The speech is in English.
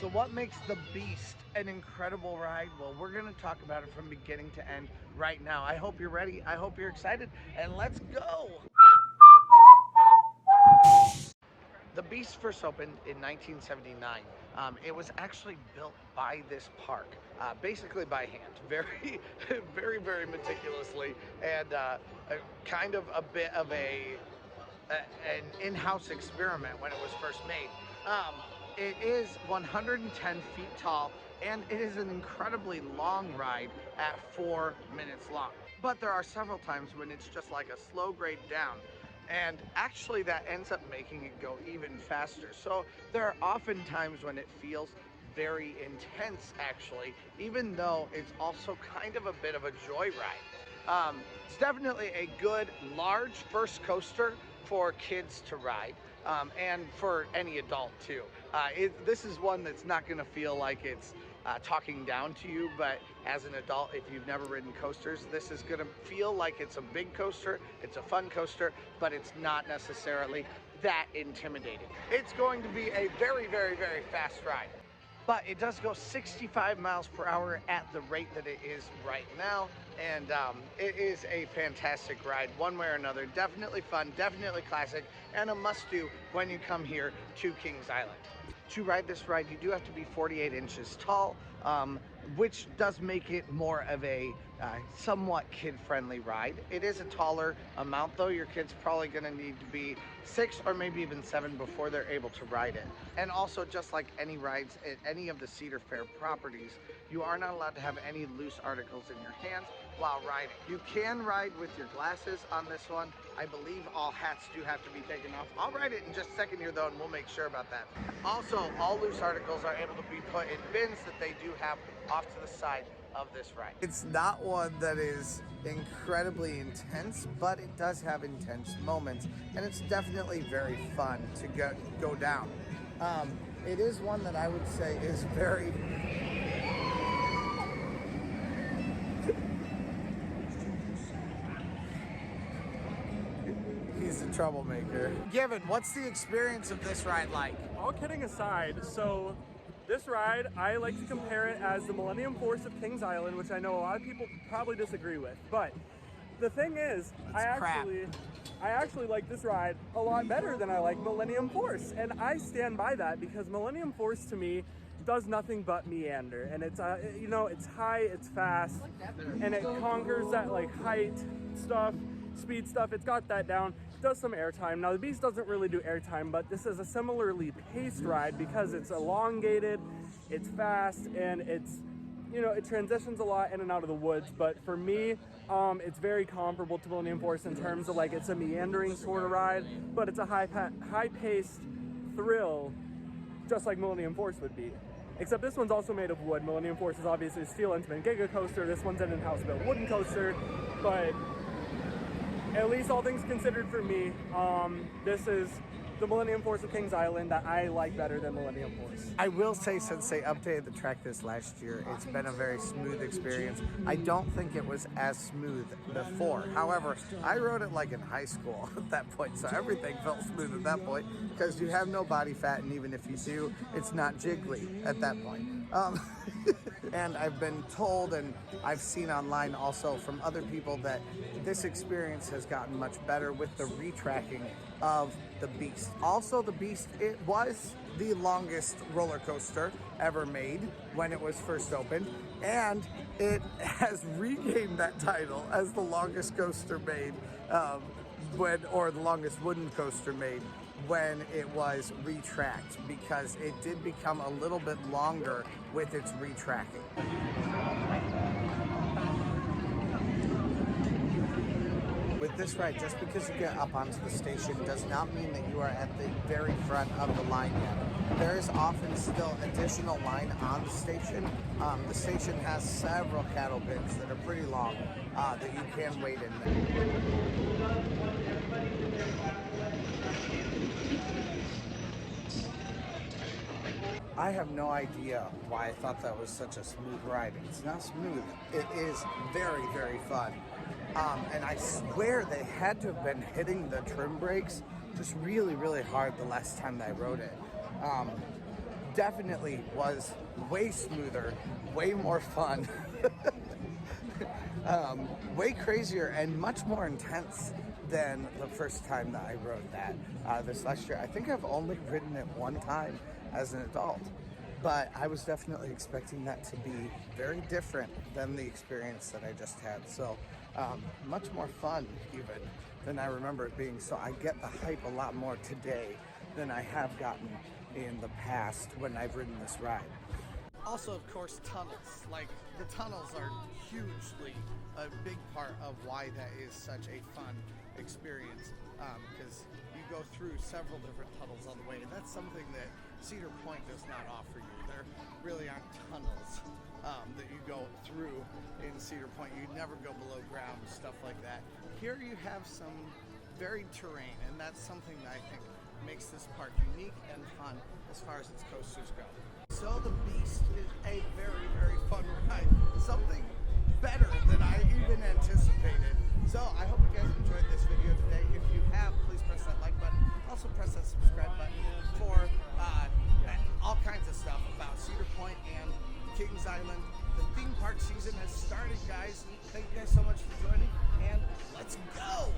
So what makes the Beast an incredible ride? Well, we're going to talk about it from beginning to end right now. I hope you're ready. I hope you're excited, and let's go. The Beast first opened in 1979. It was actually built by this park, basically by hand, very, very meticulously, and kind of a bit of an in-house experiment when it was first made. Um, it is 110 feet tall, and it is an incredibly long ride at 4 minutes long. But there are several times when it's just like a slow grade down, and actually that ends up making it go even faster. So there are often times when it feels very intense, actually, even though it's also kind of a bit of a joyride. It's definitely a good large first coaster for kids to ride, and for any adult too. This is one that's not going to feel like it's talking down to you, but as an adult, if you've never ridden coasters, this is going to feel like it's a big coaster, it's a fun coaster, but it's not necessarily that intimidating. It's going to be a very fast ride. But it does go 65 miles per hour at the rate that it is right now, and it is a fantastic ride one way or another. Definitely fun, definitely classic, and a must-do when you come here to Kings Island. To ride this ride, you do have to be 48 inches tall, which does make it more of a somewhat kid-friendly ride. It is a taller amount though. Your kid's probably gonna need to be 6 or maybe even 7 before they're able to ride it. And also, just like any rides at any of the Cedar Fair properties, you are not allowed to have any loose articles in your hands while riding. You can ride with your glasses on this one. I believe all hats do have to be taken off. I'll ride it in just a second here though, and we'll make sure about that. Also, all loose articles are able to be put in bins that they do have off to the side of this ride. It's not one that is incredibly intense, but it does have intense moments, and it's definitely very fun to go down. It is one that I would say is very he's a troublemaker. Given, what's the experience of this ride like? All kidding aside, so this ride, I like to compare it as the Millennium Force of Kings Island, which I know a lot of people probably disagree with. But the thing is, I actually like this ride a lot better than I like Millennium Force. And I stand by that because Millennium Force to me does nothing but meander. And it's, you know, it's high, it's fast, and it conquers that like height stuff, speed stuff. It's got that down. Does some airtime. Now the Beast doesn't really do airtime, but this is a similarly paced ride because it's elongated, it's fast, and it's, you know, it transitions a lot in and out of the woods. But for me, it's very comparable to Millennium Force in terms of like it's a meandering sort of ride, but it's a high-paced thrill, just like Millennium Force would be. Except this one's also made of wood. Millennium Force is obviously a steel Intamin Giga coaster. This one's an in-house built wooden coaster, but at least all things considered for me, this is the Millennium Force of Kings Island that I like better than Millennium Force. I will say, since they updated the track this last year, it's been a very smooth experience. I don't think it was as smooth before. However, I rode it like in high school at that point, so everything felt smooth at that point because you have no body fat, and even if you do, it's not jiggly at that point. And I've been told, and I've seen online also from other people, that this experience has gotten much better with the retracking of the Beast. Also, the Beast, it was the longest roller coaster ever made when it was first opened, and it has regained that title as the longest coaster made, or the longest wooden coaster made when it was retracked, because it did become a little bit longer with its retracking. With this ride, just because you get up onto the station does not mean that you are at the very front of the line yet. There is often still additional line on the station. The station has several cattle bins that are pretty long that you can wait in. I have no idea why I thought that was such a smooth ride. It's not smooth. It is very fun. And I swear they had to have been hitting the trim brakes just really hard the last time that I rode it. definitely was way smoother, way more fun, way crazier, and much more intense than the first time that I rode that this last year. I think I've only ridden it one time as an adult, but I was definitely expecting that to be very different than the experience that I just had. So much more fun even than I remember it being. So I get the hype a lot more today than I have gotten in the past when I've ridden this ride. Also, of course, tunnels. Like, the tunnels are hugely a big part of why that is such a fun experience, because you go through several different tunnels on the way, and that's something that Cedar Point does not offer you. There really aren't tunnels that you go through in Cedar Point. You never go below ground, stuff like that. Here you have some varied terrain, and that's something that I think makes this park unique and fun as far as its coasters go. So the Beast is a very, very fun ride. Something better than I even anticipated. So I hope you guys enjoyed this video today. If you have, please press that like button. Also press that subscribe button for all kinds of stuff about Cedar Point and Kings Island. The theme park season has started, guys. Thank you guys so much for joining, and let's go!